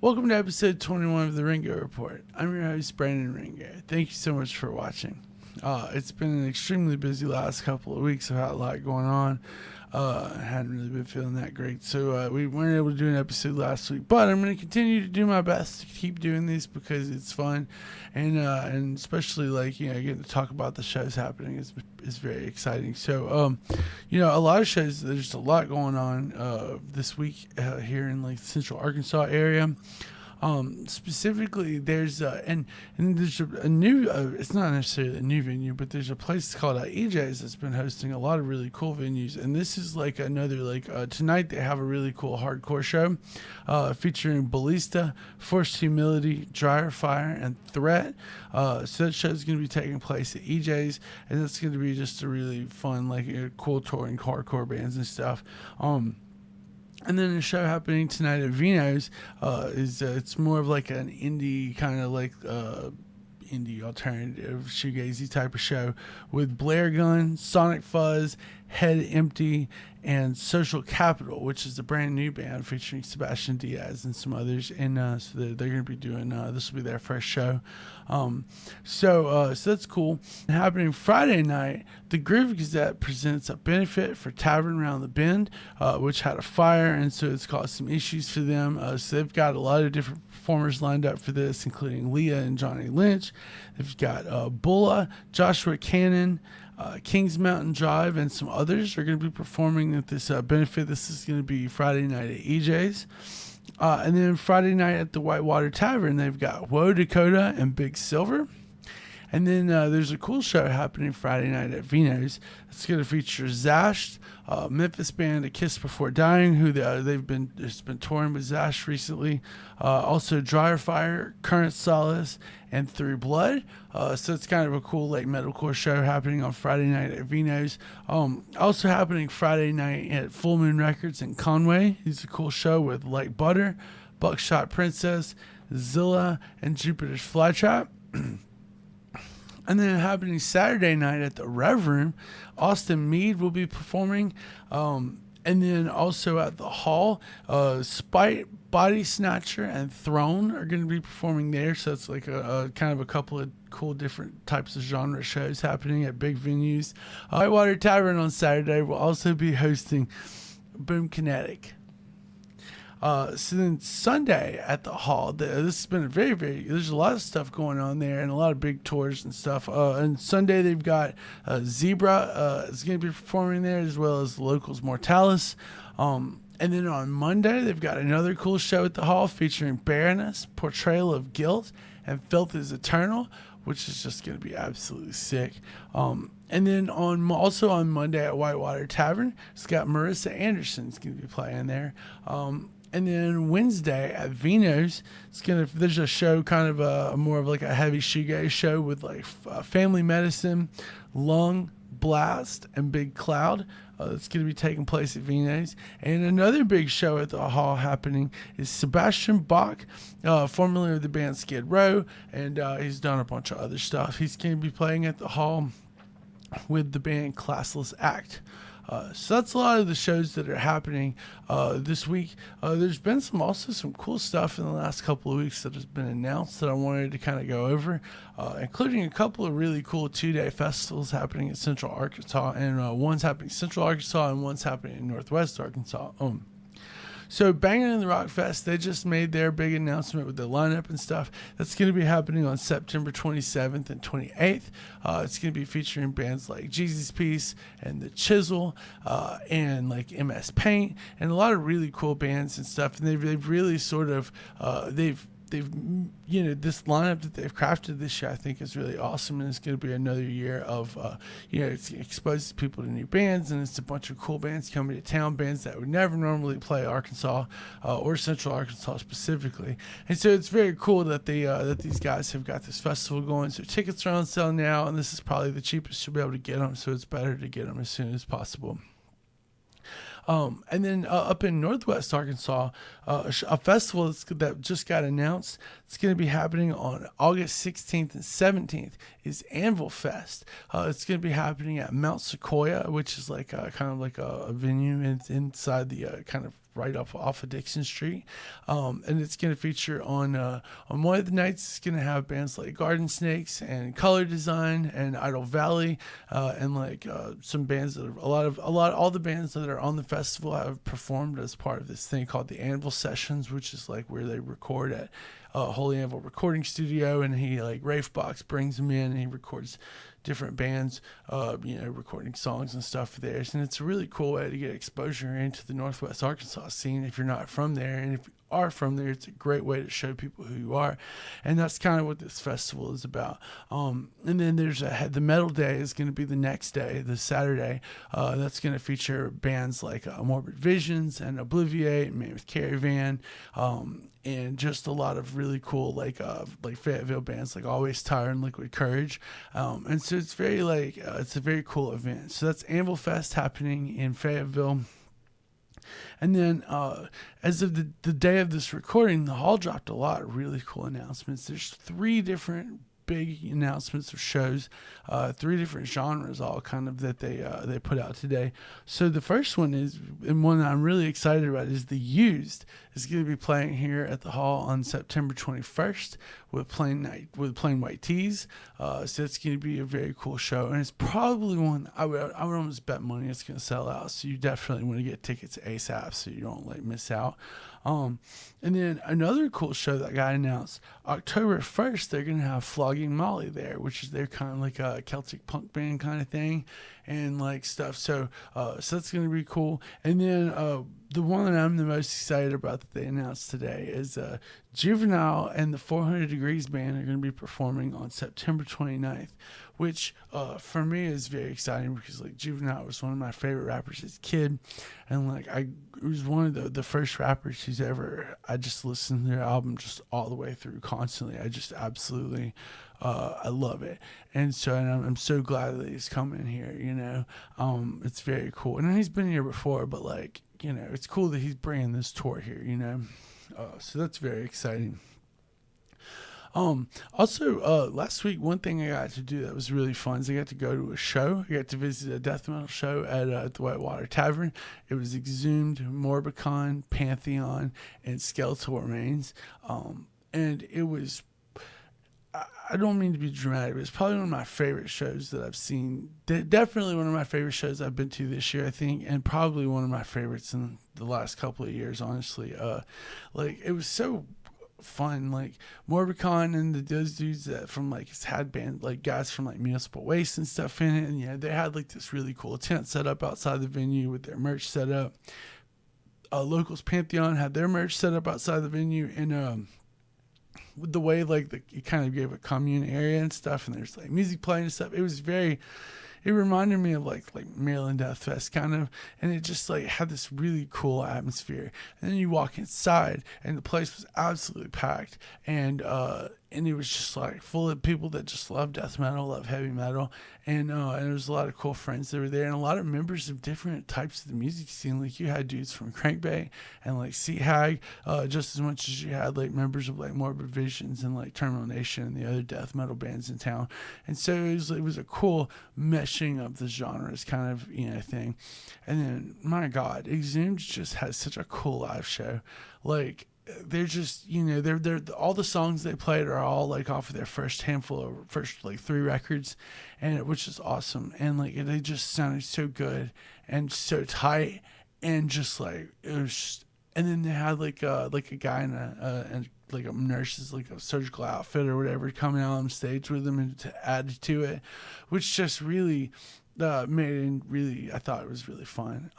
Welcome to episode 21 of the Ringo Report. I'm your host, Brandon Ringo. Thank you so much for watching. It's been an extremely busy last couple of weeks. I've had a lot going on. I hadn't really been feeling that great, so we weren't able to do an episode last week. But I'm going to continue to do my best to keep doing these because it's fun, and especially getting to talk about the shows happening is very exciting. So a lot of shows. There's a lot going on this week here in the Central Arkansas area. Specifically, there's and there's a new. It's not necessarily a new venue, but there's a place called EJ's that's been hosting a lot of really cool venues. And this is tonight they have a really cool hardcore show, featuring Ballista, Forced Humility, Dryer Fire, and Threat. So that show is going to be taking place at EJ's, and it's going to be just a really fun, cool touring hardcore bands and stuff. And then the show happening tonight at Vino's it's more of like an indie kind of indie alternative shoegazy type of show with Blair Gun, Sonic Fuzz, Head Empty, and Social Capital, which is a brand new band featuring Sebastian Diaz and some others. And so they're going to be doing this will be their first show. So that's cool. And happening Friday night, the Groove Gazette presents a benefit for Tavern Round the Bend, which had a fire, and so it's caused some issues for them. So they've got a lot of different performers lined up for this, including Leah and Johnny Lynch. They've got Bulla, Joshua Cannon, Kings Mountain Drive, and some others are going to be performing at this benefit. This is going to be Friday night at EJ's. And then Friday night at the Whitewater Tavern, they've got Woe Dakota and Big Silver. And then there's a cool show happening Friday night at Vino's. It's going to feature Zashed, Memphis band A Kiss Before Dying, who they've been touring with Zashed recently. Also Dryer Fire, Current Solace, and Through Blood. So it's kind of a cool metalcore show happening on Friday night at Vino's. Also happening Friday night at Full Moon Records in Conway. It's a cool show with Like Butter, Buckshot Princess, Zilla, and Jupiter's Flytrap. And then happening Saturday night at the Rev Room, Austin Meade will be performing. And then also at the Hall, Spite, Body Snatcher, and Throne are going to be performing there. So it's like a kind of a couple of cool different types of genre shows happening at big venues. Whitewater Tavern on Saturday will also be hosting Boom Kinetic. So then Sunday at the Hall, this has been a there's a lot of stuff going on there and a lot of big tours and stuff. And Sunday they've got Zebra is going to be performing there, as well as Locals Mortalis. And then on Monday they've got another cool show at the Hall featuring Baroness, Portrayal of Guilt, and Filth is Eternal, which is just going to be absolutely sick. And then also on Monday at Whitewater Tavern, it's got Marissa Anderson's going to be playing there. And then Wednesday at Vino's, there's a show kind of more of like a heavy shoegaze show with Family Medicine, Lung, Blast, and Big Cloud. That's going to be taking place at Vino's. And another big show at the Hall happening is Sebastian Bach, formerly of the band Skid Row, and he's done a bunch of other stuff. He's going to be playing at the Hall with the band Classless Act. So that's a lot of the shows that are happening this week. There's been some cool stuff in the last couple of weeks that has been announced that I wanted to kind of go over, including a couple of really cool 2-day festivals happening in Central Arkansas, and one's happening in Central Arkansas and one's happening in Northwest Arkansas. So Bangin' in the Rock Fest, they just made their big announcement with the lineup and stuff. That's going to be happening on September 27th and 28th. It's going to be featuring bands like Jesus Piece and The Chisel, and MS Paint, and a lot of really cool bands and stuff. And they've really sort of they've this lineup that they've crafted this year, I think, is really awesome, and it's going to be another year of it exposes people to new bands, and it's a bunch of cool bands coming to town, bands that would never normally play Arkansas or Central Arkansas specifically. And so it's very cool that that these guys have got this festival going. So tickets are on sale now, and this is probably the cheapest you'll be able to get them, so it's better to get them as soon as possible. And then up in Northwest Arkansas, a festival that just got announced. It's going to be happening on August 16th and 17th is Anvil Fest. It's going to be happening at Mount Sequoia, which is kind of like a venue inside the kind of right up off of Dixon Street. And it's going to feature on one of the nights. It's going to have bands like Garden Snakes and Color Design and Idle Valley, and like some bands that are all the bands that are on the festival have performed as part of this thing called the Anvil Sessions, which is like where they record at Holy Anvil Recording Studio, and he like Rafe Box brings them in and he records different bands, recording songs and stuff for theirs. And it's a really cool way to get exposure into the Northwest Arkansas scene if you're not from there. And if you are from there, it's a great way to show people who you are. And that's kind of what this festival is about. And then there's the Metal Day is going to be the next day, the Saturday. That's going to feature bands like Morbid Visions and Obliviate, Mammoth Caravan, and just a lot of really cool like Fayetteville bands like Always Tired and Liquid Courage, and so it's very it's a very cool event. So that's Anvil Fest happening in Fayetteville. And then as of the day of this recording, the hall dropped a lot of really cool announcements. There's 3 different big announcements of shows, 3 different genres all kind of that they put out today. So the first one is, and one I'm really excited about, is The Used. It's going to be playing here at the hall on September 21st with Plain White Tees. So it's going to be a very cool show, and it's probably one I would almost bet money it's going to sell out. So you definitely want to get tickets ASAP so you don't miss out. And then another cool show that got announced, October 1st, they're going to have Flogging Molly there, which is their kind of like a Celtic punk band kind of thing and like stuff. So that's going to be cool. And then the one that I'm the most excited about that they announced today is Juvenile and the 400 Degrees Band are going to be performing on September 29th, which for me is very exciting because like Juvenile was one of my favorite rappers as a kid, and like it was one of the first rappers who's ever, I just listened to their album just all the way through constantly. I just absolutely I love it, and I'm so glad that he's coming here. It's very cool, and he's been here before, but like it's cool that he's bringing this tour here. So that's very exciting. Also, last week, one thing I got to do that was really fun is I got to go to a show. I got to visit a death metal show at the Whitewater Tavern. It was Exhumed, Morbicon, Pantheon, and Skeletal Remains. And it was, I don't mean to be dramatic, but it's probably one of my favorite shows that I've seen. Definitely one of my favorite shows I've been to this year, I think, and probably one of my favorites in the last couple of years, honestly. It was so fun. Like Morbicon and those dudes that from like had band like guys from like Municipal Waste and stuff in it, and they had like this really cool tent set up outside the venue with their merch set up. Locals Pantheon had their merch set up outside the venue, and with the way it kind of gave a commune area and stuff, and there's like music playing and stuff. It reminded me of like Maryland Death Fest kind of, and it just like had this really cool atmosphere. And then you walk inside and the place was absolutely packed, and it was just like full of people that just love death metal, love heavy metal, and there was a lot of cool friends that were there, and a lot of members of different types of the music scene. Like you had dudes from Crankbait and like Sea Hag, just as much as you had like members of like Morbid Visions and like Terminal Nation and the other death metal bands in town. And so it was a cool meshing of the genres kind of thing. And then my God, Exhumed just has such a cool live show. Like they're just they're all the songs they played are all like off of their first 3 records, and which is awesome, and like they just sounded so good and so tight, and just like it was just, and then they had like a guy and like a nurse's like a surgical outfit or whatever coming out on stage with them and to add to it, which just really made it really, I thought it was really fun.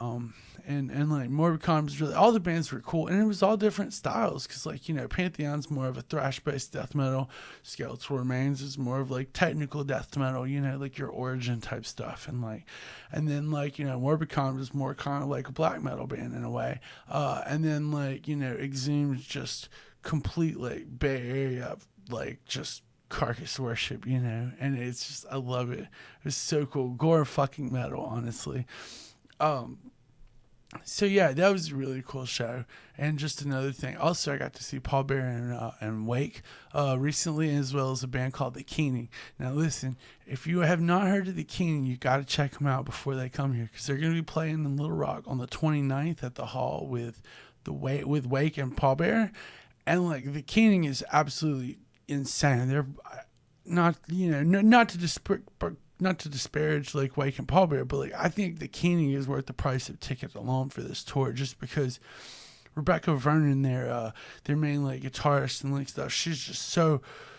And like Morbicon was really, all the bands were cool, and it was all different styles, because like Pantheon's more of a thrash based death metal, Skeletal Remains is more of like technical death metal, like your Origin type stuff, and then Morbicon was more kind of like a black metal band in a way, and then like Exhumed just complete like Bay Area like just carcass worship, and it's just, I love it. It's so cool. Gore fucking metal, honestly. So yeah, that was a really cool show. And just another thing, also I got to see Paul Bearer and Wake recently, as well as a band called The Keening. Now listen, if you have not heard of The Keening, you got to check them out before they come here, because they're going to be playing in Little Rock on the 29th at the hall with the way with Wake and Pallbearer, and like the Keening is absolutely insane. They're not, not to not to disparage like Wake and Pallbearer, but like I think the Keening is worth the price of ticket alone for this tour, just because Rebecca Vernon, their main like guitarist and like stuff, she's just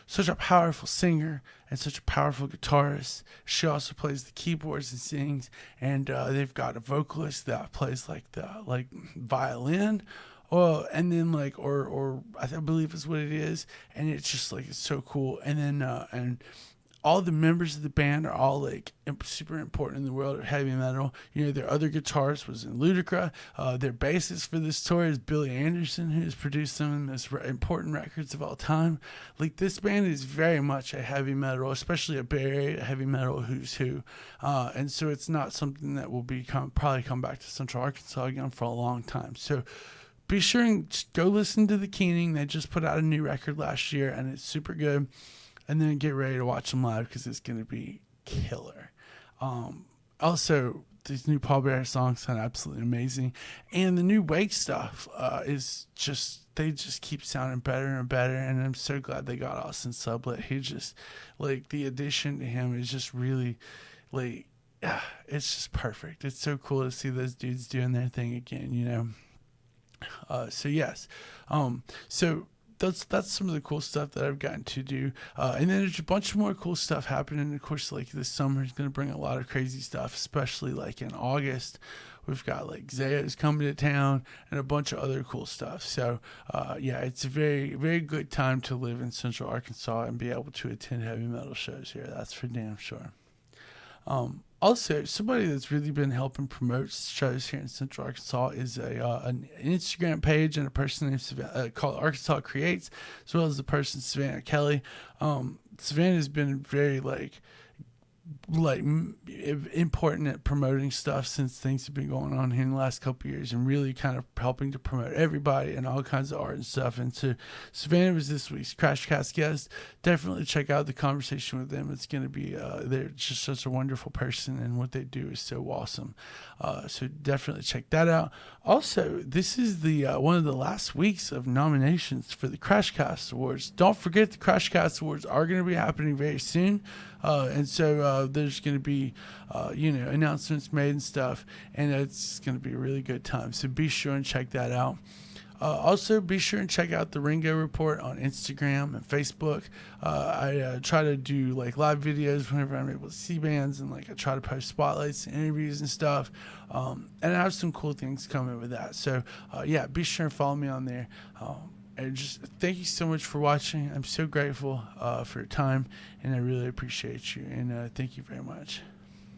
such a powerful singer and such a powerful guitarist. She also plays the keyboards and sings, and they've got a vocalist that plays like the violin, and then or I believe is what it is, and it's just like it's so cool. And then and all the members of the band are all like super important in the world of heavy metal. Their other guitarist was in Ludacris. Their bassist for this tour is Billy Anderson, who has produced some of the most important records of all time. Like, this band is very much a heavy metal, especially a Bay Area heavy metal who's who. And so it's not something that will probably come back to Central Arkansas again for a long time. So be sure and go listen to the Keening. They just put out a new record last year, and it's super good. And then get ready to watch them live because it's going to be killer. Also, these new Pallbearer songs sound absolutely amazing. And the new Wake stuff they just keep sounding better and better. And I'm so glad they got Austin Sublett. He just, like, the addition to him is just really, like, it's just perfect. It's so cool to see those dudes doing their thing again, So, yes. So that's some of the cool stuff that I've gotten to do. And then there's a bunch more cool stuff happening. Of course, like this summer is going to bring a lot of crazy stuff, especially like in August. We've got like Zaya's coming to town and a bunch of other cool stuff. So, it's a very, very good time to live in Central Arkansas and be able to attend heavy metal shows here. That's for damn sure. Also, somebody that's really been helping promote shows here in Central Arkansas is an Instagram page and a person named called Arkansas Creates, as well as the person Savannah Kelly. Savannah has been very important at promoting stuff since things have been going on here in the last couple of years, and really kind of helping to promote everybody and all kinds of art and stuff. And so Savannah was this week's Crashcast guest. Definitely check out the conversation with them. It's going to be they're just such a wonderful person, and what they do is so awesome. So definitely check that out. Also, this is the one of the last weeks of nominations for the Crashcast Awards. Don't forget, the Crashcast Awards are going to be happening very soon. And so there's going to be, announcements made and stuff, and it's going to be a really good time. So be sure and check that out. Also, be sure and check out the Ringo Report on Instagram and Facebook. I try to do like live videos whenever I'm able to see bands, and like I try to post spotlights and interviews and stuff. And I have some cool things coming with that. So be sure and follow me on there. And just thank you so much for watching. I'm so grateful for your time, and I really appreciate you. And thank you very much.